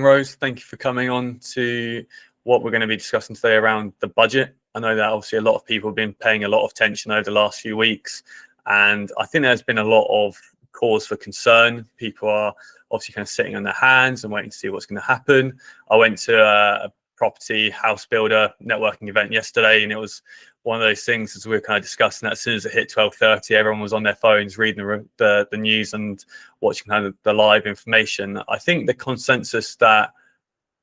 Rose, thank you for coming on to what we're going to be discussing today around the budget. I know that obviously a lot of people have been paying a lot of attention over the last few weeks, and I think there's been a lot of cause for concern. People are obviously kind of sitting on their hands and waiting to see what's going to happen. I went to a property house builder networking event yesterday, and it was one of those things, as we were kind of discussing, that as soon as it hit 12:30, everyone was on their phones reading the news and watching kind of the live information. I think the consensus that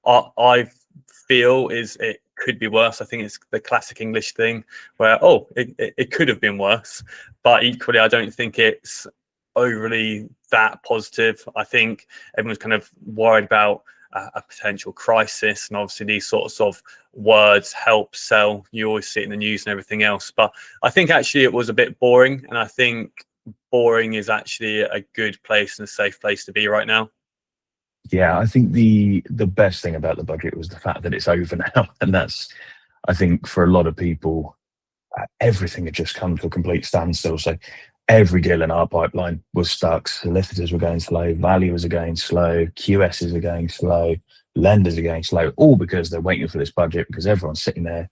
I feel is it could be worse. I think it's the classic English thing where, it could have been worse, but equally, I don't think it's overly that positive. I think everyone's kind of worried about a potential crisis, and obviously these sorts of words help sell. You always see it in the news and everything else, but I think actually it was a bit boring, and I think boring is actually a good place and a safe place to be right now. Yeah, I think the best thing about the budget was the fact that it's over now, and that's, I think, for a lot of people, everything had just come to a complete standstill. So every deal in our pipeline was stuck. Solicitors were going slow, valuers are going slow, QSs are going slow, lenders are going slow, all because they're waiting for this budget, because everyone's sitting there,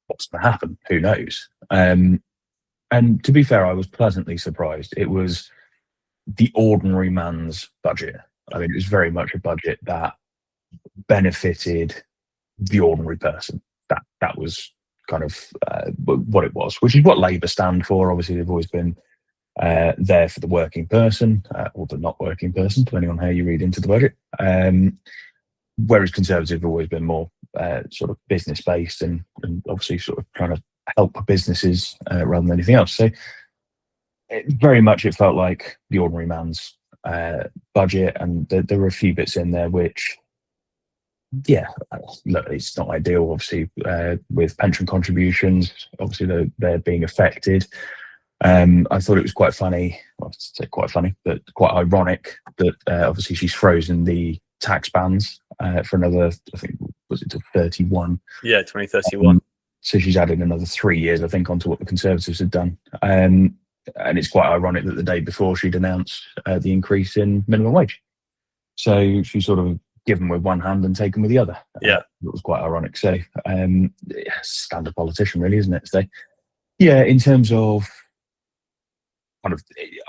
what's going to happen? Who knows? And to be fair, I was pleasantly surprised. It was the ordinary man's budget. I mean, it was very much a budget that benefited the ordinary person. That was kind of what it was, which is what Labour stand for. Obviously, they've always been there for the working person, or the not working person, depending on how you read into the budget. Whereas Conservative have always been more sort of business based and obviously sort of trying to help businesses rather than anything else. So very much it felt like the ordinary man's budget, and there were a few bits in there which, yeah, look, it's not ideal, obviously, with pension contributions. Obviously, they're being affected. I thought it was quite funny, well, I'd say quite funny, but quite ironic that obviously she's frozen the tax bands for another, I think, was it to 31? Yeah, 2031. So she's added another 3 years, I think, onto what the Conservatives had done. And it's quite ironic that the day before she'd announced the increase in minimum wage. So she sort of given with one hand and taken with the other. Yeah. It was quite ironic. So standard politician, really, isn't it? So yeah, in terms of kind of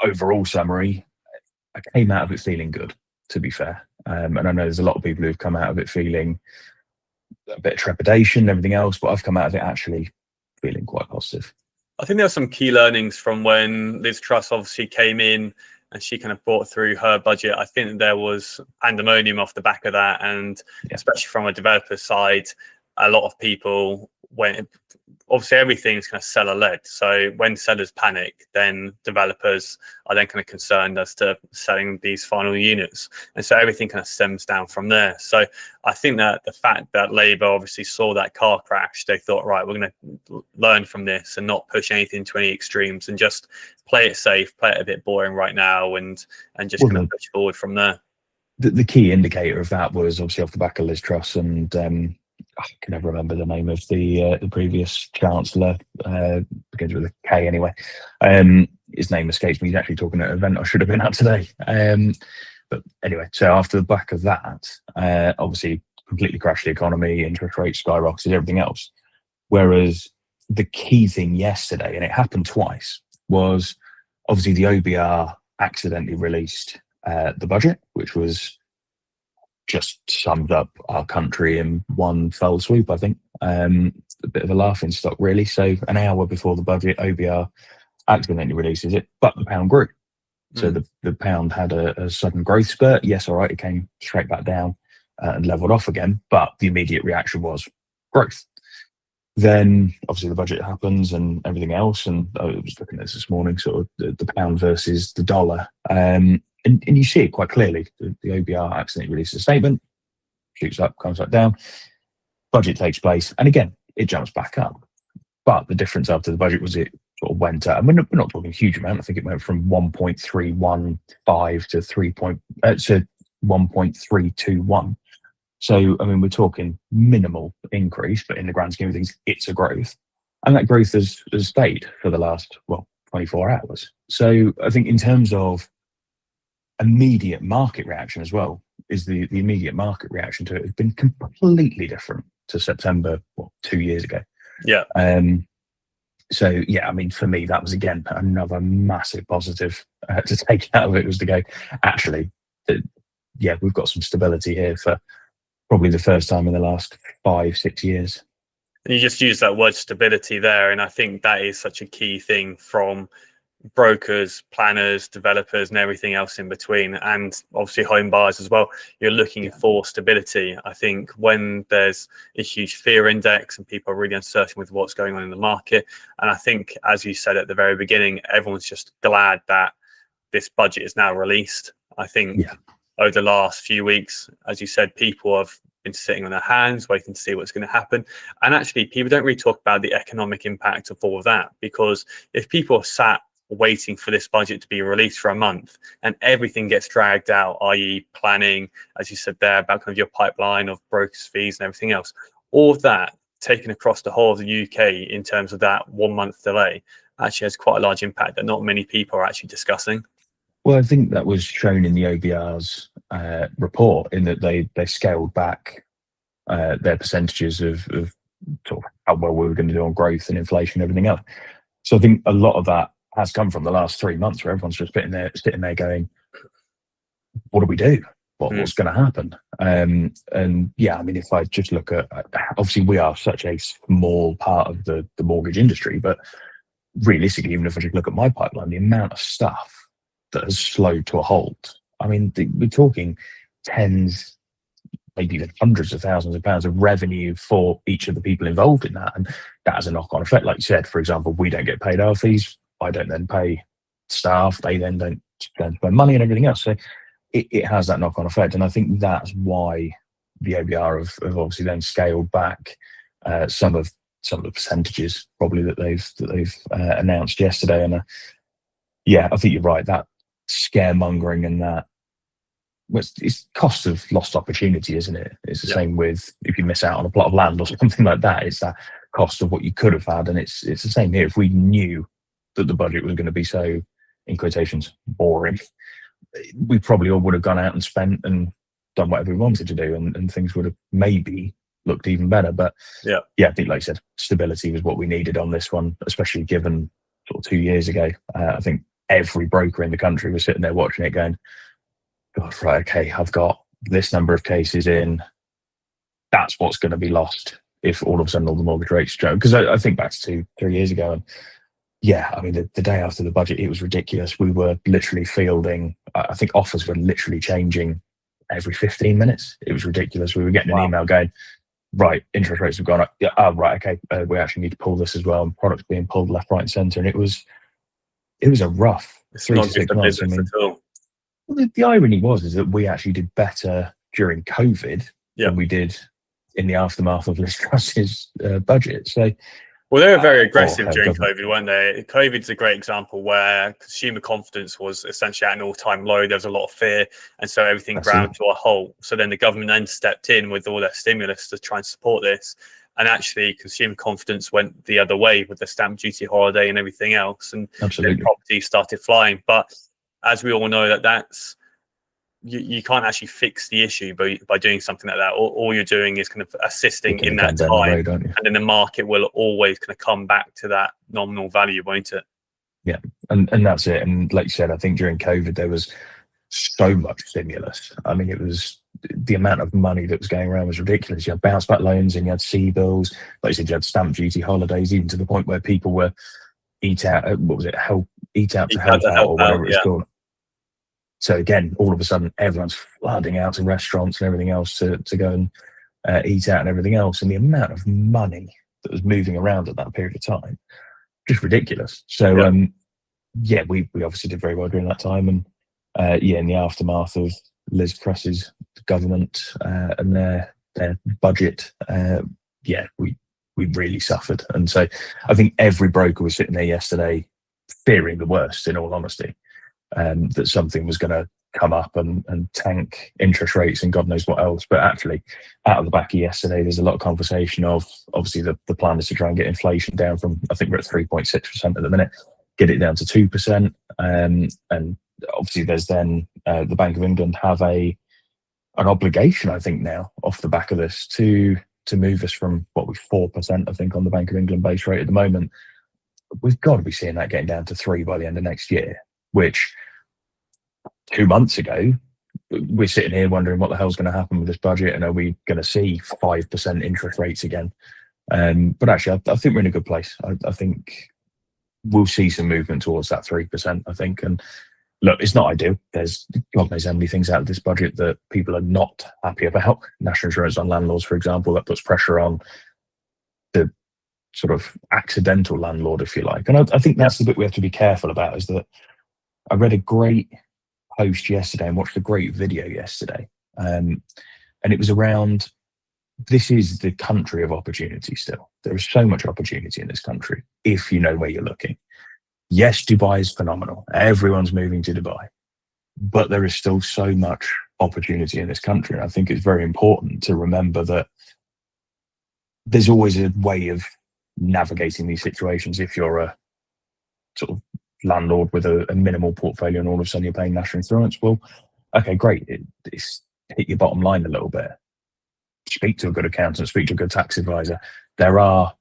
overall summary, I came out of it feeling good, to be fair. And I know there's a lot of people who've come out of it feeling a bit of trepidation and everything else, but I've come out of it actually feeling quite positive. I think there are some key learnings from when Liz Truss obviously came in and she kind of brought through her budget. I think there was pandemonium off the back of that. And especially from a developer side, a lot of people went, obviously everything's kind of seller led. So when sellers panic, then developers are then kind of concerned as to selling these final units. And so everything kind of stems down from there. So I think that the fact that Labour obviously saw that car crash, they thought, right, we're going to learn from this and not push anything to any extremes and just play it safe, play it a bit boring right now, and just kind of push forward from there. The key indicator of that was obviously off the back of Liz Truss, and I can never remember the name of the previous chancellor. Begins with a K anyway. His name escapes me. He's actually talking at an event I should have been at today. But anyway, so after the back of that, obviously completely crashed the economy, interest rates skyrocketed, everything else. Whereas the key thing yesterday, and it happened twice, was obviously the OBR accidentally released the budget, which was just summed up our country in one fell swoop, I think. A bit of a laughing stock, really. So an hour before the budget, OBR accidentally releases it, but the pound grew. So the pound had a sudden growth spurt. Yes, all right, it came straight back down and leveled off again, but the immediate reaction was growth. Then obviously the budget happens and everything else, and I was looking at this morning, sort of the pound versus the dollar. And you see it quite clearly. The OBR accidentally releases a statement, shoots up, comes back down, budget takes place, and again, it jumps back up. But the difference after the budget was it sort of went up. I mean, we're not talking a huge amount. I think it went from 1.315 to 1.321. So, I mean, we're talking minimal increase, but in the grand scheme of things, it's a growth. And that growth has stayed for the last, 24 hours. So I think in terms of immediate market reaction as well, is the immediate market reaction to it has been completely different to September, 2 years ago. Yeah. So yeah, I mean, for me, that was again another massive positive to take out of it, was to go, actually, yeah, we've got some stability here for probably the first time in the last 5-6 years. And you just use that word stability there, and I think that is such a key thing from brokers, planners, developers, and everything else in between, and obviously home buyers as well. You're looking for stability. I think when there's a huge fear index and people are really uncertain with what's going on in the market, and I think, as you said at the very beginning, everyone's just glad that this budget is now released. I think over the last few weeks, as you said, people have been sitting on their hands waiting to see what's going to happen, and actually people don't really talk about the economic impact of all of that, because if people are sat waiting for this budget to be released for a month and everything gets dragged out, i.e. planning, as you said there, about kind of your pipeline of brokers' fees and everything else, all of that taken across the whole of the UK in terms of that 1 month delay actually has quite a large impact that not many people are actually discussing. Well, I think that was shown in the OBR's report, in that they scaled back their percentages of sort of how well we were going to do on growth and inflation and everything else. So I think a lot of that has come from the last 3 months, where everyone's just sitting there going, what do we do? What's going to happen? And yeah, I mean, if I just look at, obviously we are such a small part of the mortgage industry, but realistically, even if I just look at my pipeline, the amount of stuff that has slowed to a halt, I mean, we're talking tens, maybe even hundreds of thousands of pounds of revenue for each of the people involved in that. And that has a knock-on effect. Like you said, for example, we don't get paid our fees. I don't then pay staff. They then don't spend money and everything else. So it has that knock-on effect. And I think that's why the OBR have obviously then scaled back some of the percentages probably that they've announced yesterday. And yeah, I think you're right. That scaremongering and that, it's cost of lost opportunity, isn't it? It's the same with if you miss out on a plot of land or something like that. It's that cost of what you could have had, and it's the same here. If we knew that the budget was going to be so, in quotations, boring, we probably all would have gone out and spent and done whatever we wanted to do, and things would have maybe looked even better. But yeah, I think, like you said, stability was what we needed on this one, especially given sort of 2 years ago. I think every broker in the country was sitting there watching it going, God, right, okay, I've got this number of cases in. That's what's going to be lost if all of a sudden all the mortgage rates drop. Because I think back to 2-3 years ago, and yeah, I mean, the day after the budget, it was ridiculous. We were literally fielding, I think offers were literally changing every 15 minutes. It was ridiculous. We were getting an email going, right, interest rates have gone up. Yeah, oh, right, okay, we actually need to pull this as well. And products being pulled left, right, and centre. And it was a rough 3 to 6 months. I mean, well, the irony is that we actually did better during COVID than we did in the aftermath of Liz Truss's budget. So, well, they were very aggressive during COVID, weren't they? COVID's a great example where consumer confidence was essentially at an all-time low. There was a lot of fear, and so everything ground to a halt. So then the government then stepped in with all their stimulus to try and support this. And actually, consumer confidence went the other way with the stamp duty holiday and everything else, and then property started flying. But as we all know, that's you can't actually fix the issue by doing something like that. All you're doing is kind of assisting in that time, and then the market will always kind of come back to that nominal value, won't it? Yeah, and that's it. And like you said, I think during COVID there was so much stimulus. I mean, it was the amount of money that was going around was ridiculous. You had bounce back loans, and you had C-bills. Like you said, you had stamp duty holidays, even to the point where people were eat out to help out, or whatever it's called. So again, all of a sudden, everyone's flooding out to restaurants and everything else to go and eat out and everything else. And the amount of money that was moving around at that period of time, just ridiculous. So we obviously did very well during that time. And in the aftermath of Liz Truss's government and their budget, we really suffered. And so I think every broker was sitting there yesterday fearing the worst, in all honesty. That something was going to come up and tank interest rates and God knows what else. But actually, out of the back of yesterday, there's a lot of conversation of, obviously, the plan is to try and get inflation down from, I think we're at 3.6% at the minute, get it down to 2%. And obviously, there's then the Bank of England have a an obligation, I think, now off the back of this to move us from what we 4%, I think, on the Bank of England base rate at the moment. We've got to be seeing that getting down to 3 by the end of next year, which 2 months ago, we're sitting here wondering what the hell's going to happen with this budget, and are we going to see 5% interest rates again? But actually, I think we're in a good place. I think we'll see some movement towards that 3%, I think. And look, it's not ideal. There's God knows how many things out of this budget that people are not happy about. National insurance on landlords, for example, that puts pressure on the sort of accidental landlord, if you like. And I think that's the bit we have to be careful about, is that I read a great post yesterday and watched a great video yesterday. And it was around, this is the country of opportunity still. There is so much opportunity in this country if you know where you're looking. Yes, Dubai is phenomenal. Everyone's moving to Dubai. But there is still so much opportunity in this country. And I think it's very important to remember that there's always a way of navigating these situations. If you're a sort of landlord with a minimal portfolio and all of a sudden you're paying national insurance, well, okay, great. It's hit your bottom line a little bit. Speak to a good accountant, speak to a good tax advisor. There are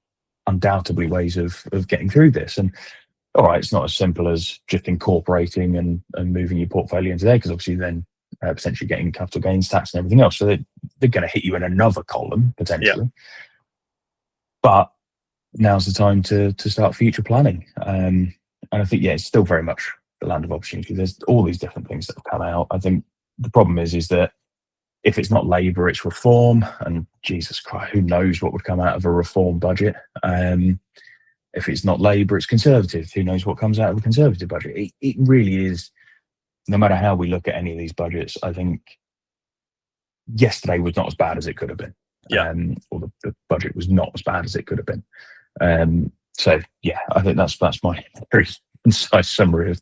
undoubtedly ways of getting through this. And all right, it's not as simple as just incorporating and moving your portfolio into there, because obviously then potentially getting capital gains tax and everything else. So they're going to hit you in another column potentially. Yeah. But now's the time to start future planning. And I think, it's still very much the land of opportunity. There's all these different things that have come out. I think the problem is that if it's not Labour, it's reform. And Jesus Christ, who knows what would come out of a reform budget? If it's not Labour, it's Conservative. Who knows what comes out of a Conservative budget? It really is, no matter how we look at any of these budgets, I think yesterday was not as bad as it could have been. Yeah. Or the budget was not as bad as it could have been. So, I think that's my very concise summary of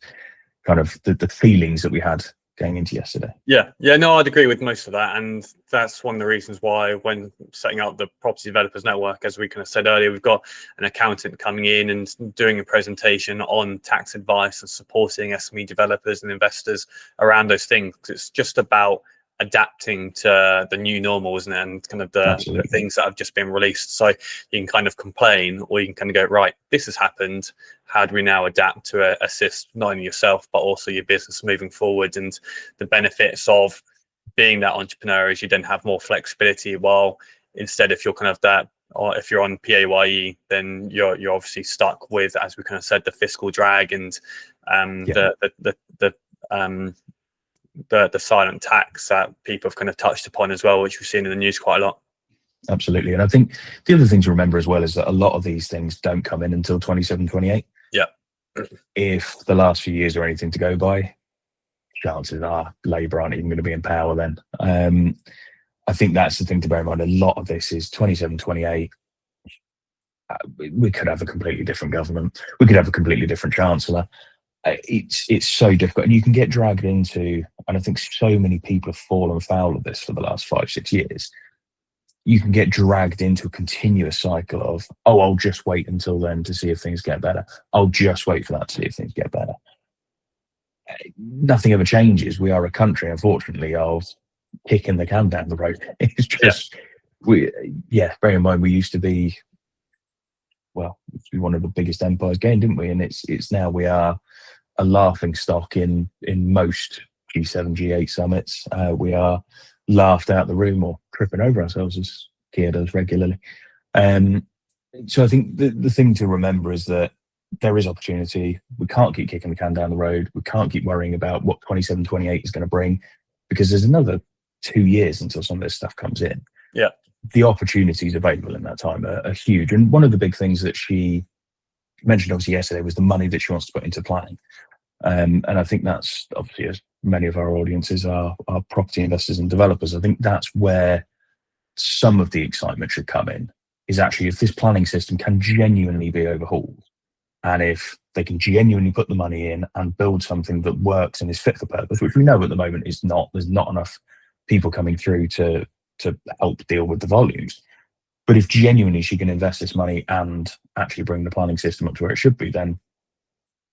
kind of the feelings that we had going into yesterday. No, I'd agree with most of that, and that's one of the reasons why, when setting up the Property Developers Network, as we kind of said earlier, we've got an accountant coming in and doing a presentation on tax advice and supporting SME developers and investors around those things. It's just about adapting to the new normal, isn't it? And kind of the things that have just been released. So you can kind of complain, or you can kind of go, right, this has happened. How do we now adapt to assist not only yourself, but also your business moving forward? And the benefits of being that entrepreneur is you then have more flexibility, while instead, if you're kind of that, or if you're on PAYE, then you're obviously stuck with, as we kind of said, the fiscal drag and the silent tax that people have kind of touched upon as well, which we've seen in the news quite a lot. Absolutely. And I think the other thing to remember as well is that a lot of these things don't come in until 27, 28. Yeah. If the last few years are anything to go by, chances are Labour aren't even going to be in power then. I think that's the thing to bear in mind. A lot of this is 27, 28. We could have a completely different government. We could have a completely different chancellor. It's so difficult, and you can get dragged into, and I think so many people have fallen foul of this for the last 5-6 years. You can get dragged into a continuous cycle of, I'll just wait until then to see if things get better. I'll just wait for that to see if things get better. Nothing ever changes. We are a country, unfortunately, of kicking the can down the road. It's just, bear in mind, we used to be, one of the biggest empires going, didn't we? And it's now we are a laughing stock in most G7, G8 summits. We are laughed out the room or tripping over ourselves, as Kia does regularly. So I think the thing to remember is that there is opportunity. We can't keep kicking the can down the road. We can't keep worrying about what 27, 28 is going to bring, because there's another 2 years until some of this stuff comes in. Yeah. The opportunities available in that time are huge. And one of the big things that she mentioned obviously yesterday was the money that she wants to put into planning. And I think that's obviously, as many of our audiences are property investors and developers, I think that's where some of the excitement should come in, is actually if this planning system can genuinely be overhauled, and if they can genuinely put the money in and build something that works and is fit for purpose, which we know at the moment is not, there's not enough people coming through to help deal with the volumes. But if genuinely she can invest this money and actually bring the planning system up to where it should be, then,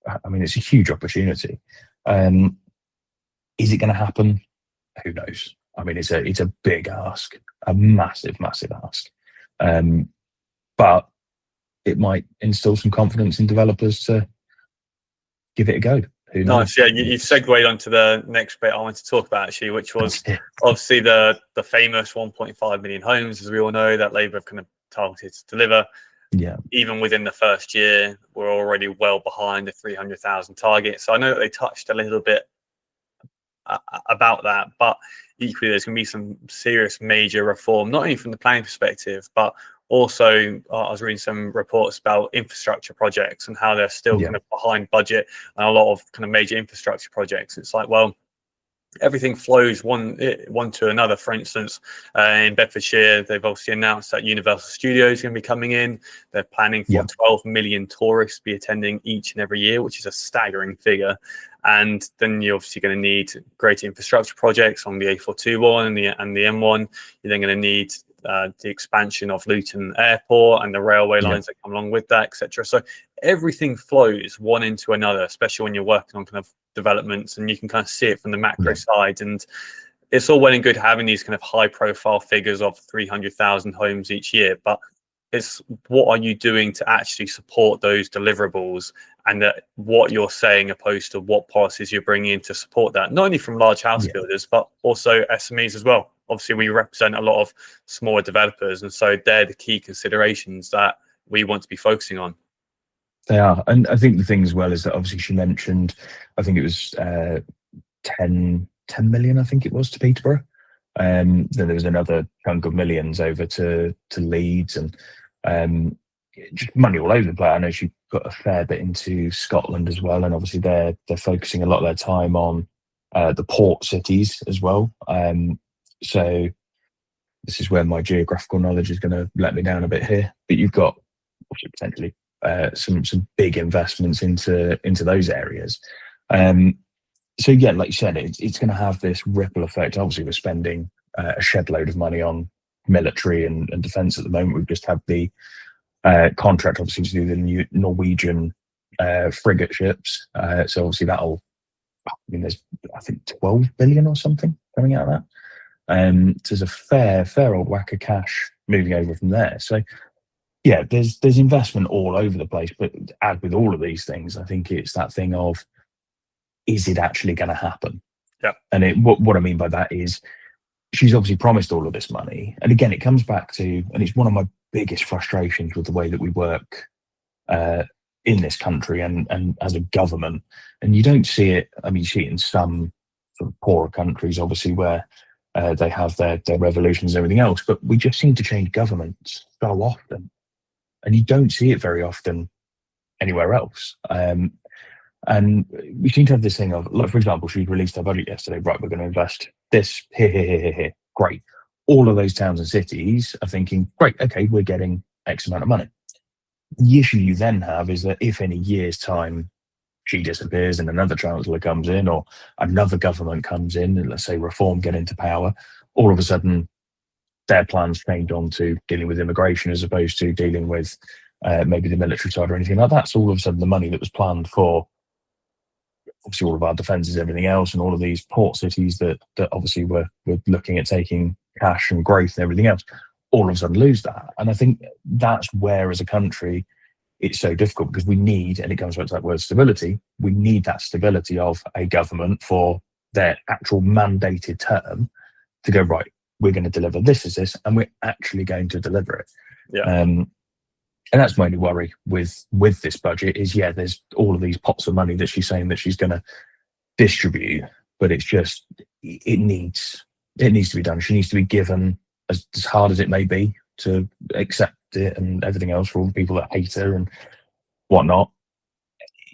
I mean, it's a huge opportunity. Is it going to happen? Who knows? I mean, it's a big ask, a massive ask, but it might instill some confidence in developers to give it a go. Who knows? Nice. Yeah, you've segued onto the next bit I wanted to talk about, actually, which was obviously the famous 1.5 million homes, as we all know, that Labour have kind of targeted to deliver. Yeah. Even within the first year, we're already well behind the 300,000 target. So I know that they touched a little bit about that, but equally there's going to be some serious major reform, not only from the planning perspective, but also I was reading some reports about infrastructure projects and how they're still kind of behind budget and a lot of kind of major infrastructure projects. It's like, well, everything flows one to another. For instance, in Bedfordshire, they've obviously announced that Universal Studios is going to be coming in. They're planning for 12 million tourists to be attending each and every year, which is a staggering figure. And then you're obviously going to need great infrastructure projects on the A421 and the M1. You're then going to need the expansion of Luton Airport and the railway lines that come along with that, etc. So everything flows one into another, especially when you're working on kind of developments, and you can kind of see it from the macro side. And it's all well and good having these kind of high profile figures of 300,000 homes each year, but it's what are you doing to actually support those deliverables, and what you're saying opposed to what policies you're bringing in to support that, not only from large house builders, but also SMEs as well. Obviously, we represent a lot of smaller developers, and so they're the key considerations that we want to be focusing on. They are. And I think the thing as well is that obviously she mentioned, I think it was 10 million, I think it was, to Peterborough. Then there was another chunk of millions over to Leeds, and just money all over the place. I know she put a fair bit into Scotland as well, and obviously they're focusing a lot of their time on the port cities as well. So this is where my geographical knowledge is going to let me down a bit here. But you've got obviously potentially some big investments into those areas. So yeah, like you said, it's going to have this ripple effect. Obviously, we're spending a shed load of money on military and defence at the moment. We've just had the contract, obviously, to do the new Norwegian frigate ships. So obviously that'll, I mean, there's I think 12 billion or something coming out of that. So there's a fair old whack of cash moving over from there. So yeah, there's investment all over the place. But as with all of these things, I think it's that thing of, is it actually going to happen? Yeah. And what I mean by that is, she's obviously promised all of this money. And again, it comes back to, and it's one of my biggest frustrations with the way that we work in this country and as a government. And you don't see it, I mean, you see it in some sort of poorer countries, obviously, where they have their revolutions and everything else, but we just seem to change governments so often. And you don't see it very often anywhere else. And we seem to have this thing of, like, for example, she released her budget yesterday. Right, we're going to invest this here. Great. All of those towns and cities are thinking, great, okay, we're getting X amount of money. The issue you then have is that if in a year's time she disappears and another chancellor comes in, or another government comes in, and let's say Reform get into power, all of a sudden their plans change on to dealing with immigration as opposed to dealing with maybe the military side or anything like that. So all of a sudden the money that was planned for obviously all of our defences, everything else, and all of these port cities that obviously we're looking at taking cash and growth and everything else, all of a sudden lose that. And I think that's where, as a country, it's so difficult, because we need, and it comes back to that word stability, we need that stability of a government for their actual mandated term to go, right, we're going to deliver this, and we're actually going to deliver it. Yeah. And that's my only worry with this budget is, yeah, there's all of these pots of money that she's saying that she's going to distribute, but it's just, it needs to be done. She needs to be given, as hard as it may be, to accept it and everything else, for all the people that hate her and whatnot.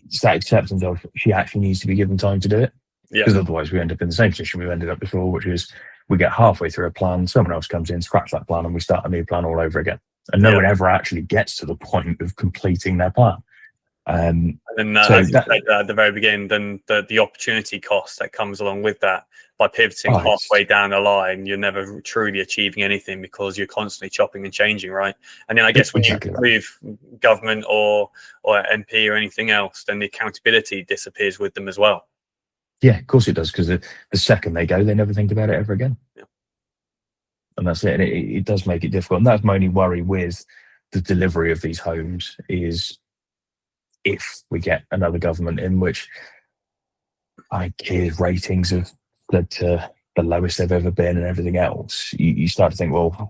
It's that acceptance of, she actually needs to be given time to do it. Because otherwise we end up in the same position we've ended up before, which is we get halfway through a plan, someone else comes in, scraps that plan, and we start a new plan all over again. And no one ever actually gets to the point of completing their plan. And then, so as you said at the very beginning, then the opportunity cost that comes along with that, by pivoting halfway down the line, you're never truly achieving anything, because you're constantly chopping and changing, right? And then I guess when you move government or MP or anything else, then the accountability disappears with them as well. Yeah, of course it does, because the second they go, they never think about it ever again. Yeah. and that's it. And it does make it difficult. And that's my only worry with the delivery of these homes is if we get another government in, which IKEA's ratings have led to the lowest they've ever been and everything else, you start to think, well,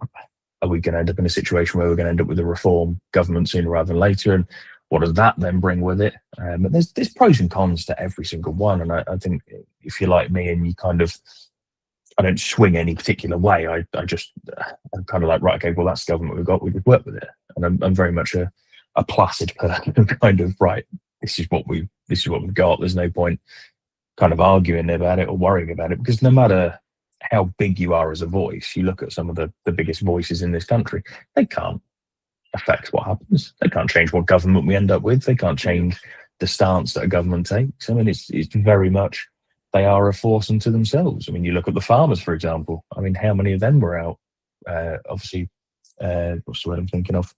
are we going to end up in a situation where we're going to end up with a reform government sooner rather than later? And what does that then bring with it? But there's pros and cons to every single one. And I think if you're like me and you kind of, I don't swing any particular way. I'm kind of like, right, okay, well, that's the government we've got. We could work with it. And I'm very much a placid person, kind of, right, this is what we've got. There's no point kind of arguing about it or worrying about it, because no matter how big you are as a voice, you look at some of the biggest voices in this country, they can't affect what happens. They can't change what government we end up with. They can't change the stance that a government takes. I mean, it's very much, they are a force unto themselves. I mean, you look at the farmers, for example. I mean, how many of them were out? Obviously, what's the word I'm thinking of?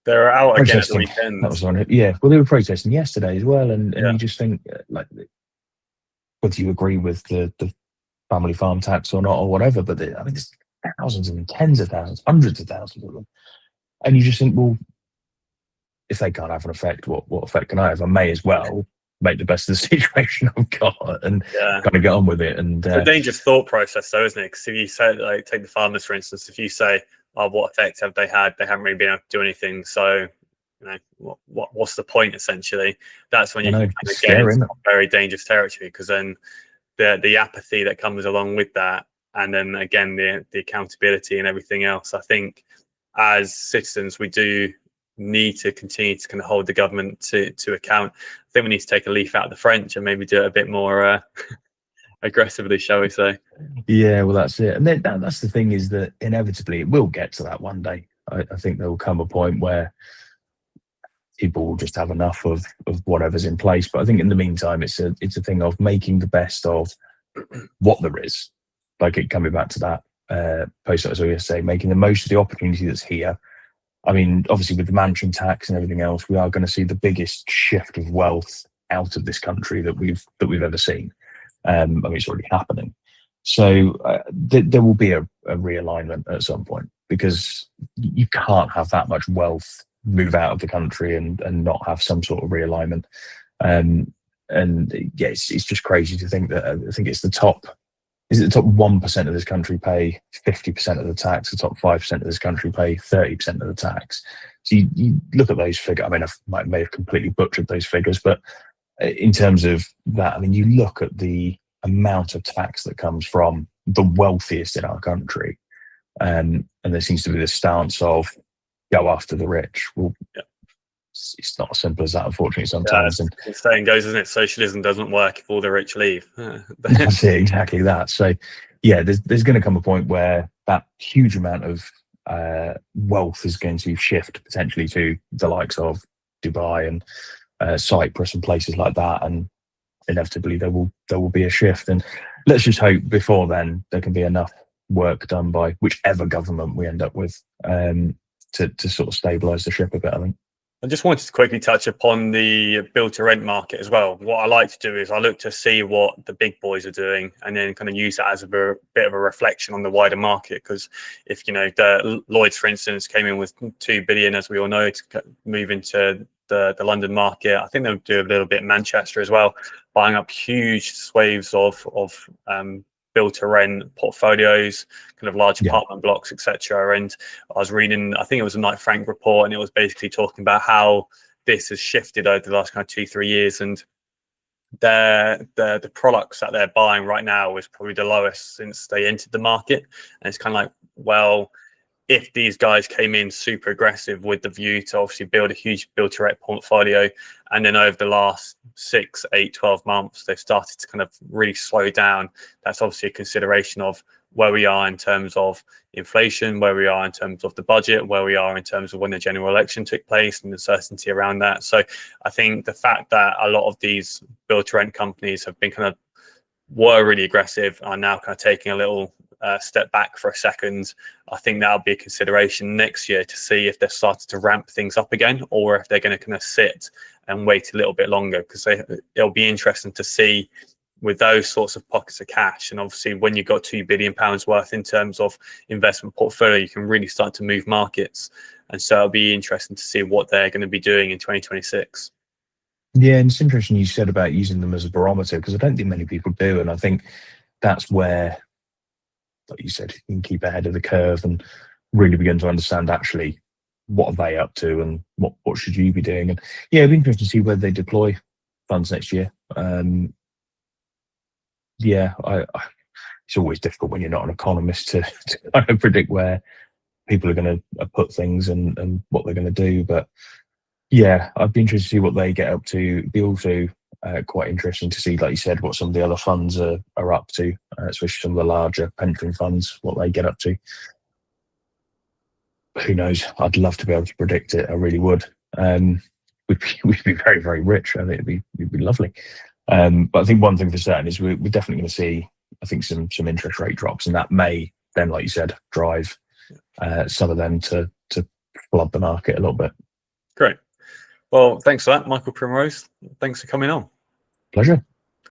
They're out again at the Protesting. weekend. That was one. Yeah, well, they were protesting yesterday as well, and you just think, like, whether you agree with the family farm tax or not or whatever, but I mean, there's thousands and tens of thousands, hundreds of thousands of them, and you just think, well, if they can't have an effect, what effect can I have? I may as well make the best of the situation I've got and kind of get on with it. And it's a dangerous thought process, though, isn't it? Because if you say, like, take the farmers for instance, if you say, "Oh, what effect have they had? They haven't really been able to do anything." So, you know, what's the point? Essentially, that's when you can kind of get into very dangerous territory, because then the apathy that comes along with that, and then again the accountability and everything else. I think as citizens, we do need to continue to kind of hold the government to account. I think we need to take a leaf out of the French and maybe do it a bit more aggressively, shall we say? Yeah, well, that's it. And that's the thing, is that inevitably it will get to that one day. I think there will come a point where people will just have enough of whatever's in place. But I think in the meantime, it's a thing of making the best of what there is. Like, it coming back to that post I saw yesterday, making the most of the opportunity that's here. I mean, obviously with the mansion tax and everything else, we are going to see the biggest shift of wealth out of this country that we've ever seen. I mean, it's already happening. So there will be a realignment at some point, because you can't have that much wealth move out of the country and not have some sort of realignment. And yeah, it's just crazy to think that I think it's the top 1% of this country pay 50% of the tax. The top 5% of this country pay 30% of the tax. So you look at those figures. I mean, I may have completely butchered those figures, but in terms of that, I mean, you look at the amount of tax that comes from the wealthiest in our country, and there seems to be this stance of go after the rich. Well, it's not as simple as that, unfortunately, sometimes. And the saying goes, isn't it? Socialism doesn't work if all the rich leave. That's it, exactly that. So, yeah, there's going to come a point where that huge amount of wealth is going to shift potentially to the likes of Dubai and Cyprus and places like that, and inevitably there will be a shift. And let's just hope before then there can be enough work done by whichever government we end up with to sort of stabilise the ship a bit, I think. I just wanted to quickly touch upon the build-to-rent market as well. What I like to do is I look to see what the big boys are doing, and then kind of use that as a bit of a reflection on the wider market. Because if, you know, the Lloyd's, for instance, came in with 2 billion, as we all know, to move into the London market, I think they'll do a little bit in Manchester as well, buying up huge swathes of build-to-rent portfolios, kind of large apartment blocks, etc. And I was reading, I think it was a Knight Frank report, and it was basically talking about how this has shifted over the last kind of 2-3 years, and the products that they're buying right now is probably the lowest since they entered the market. And it's kind of like, well, if these guys came in super aggressive with the view to obviously build a huge build-to-rent portfolio, and then over the last 6, 8, 12 months, they've started to kind of really slow down, that's obviously a consideration of where we are in terms of inflation, where we are in terms of the budget, where we are in terms of when the general election took place and the uncertainty around that. So I think the fact that a lot of these build-to-rent companies have been were really aggressive, are now kind of taking a little step back for a second. I think that'll be a consideration next year to see if they've started to ramp things up again, or if they're going to kind of sit and wait a little bit longer, because it'll be interesting to see with those sorts of pockets of cash, and obviously when you've got £2 billion worth in terms of investment portfolio, you can really start to move markets. And so it'll be interesting to see what they're going to be doing in 2026. Yeah, and it's interesting you said about using them as a barometer, because I don't think many people do. And I think that's where, like you said, you can keep ahead of the curve and really begin to understand actually what are they up to and what should you be doing. And yeah, it'd be interesting to see whether they deploy funds next year. Yeah, it's always difficult when you're not an economist to kind of predict where people are going to put things and what they're going to do. But yeah, I'd be interested to see what they get up to. It'd be also quite interesting to see, like you said, what some of the other funds are up to, especially some of the larger pension funds, what they get up to. Who knows? I'd love to be able to predict it. I really would. We'd be very, very rich. I think it'd be lovely. But I think one thing for certain is we're definitely going to see, I think, some interest rate drops, and that may then, like you said, drive some of them to flood the market a little bit. Great. Well, thanks for that, Michael Primrose. Thanks for coming on. Pleasure.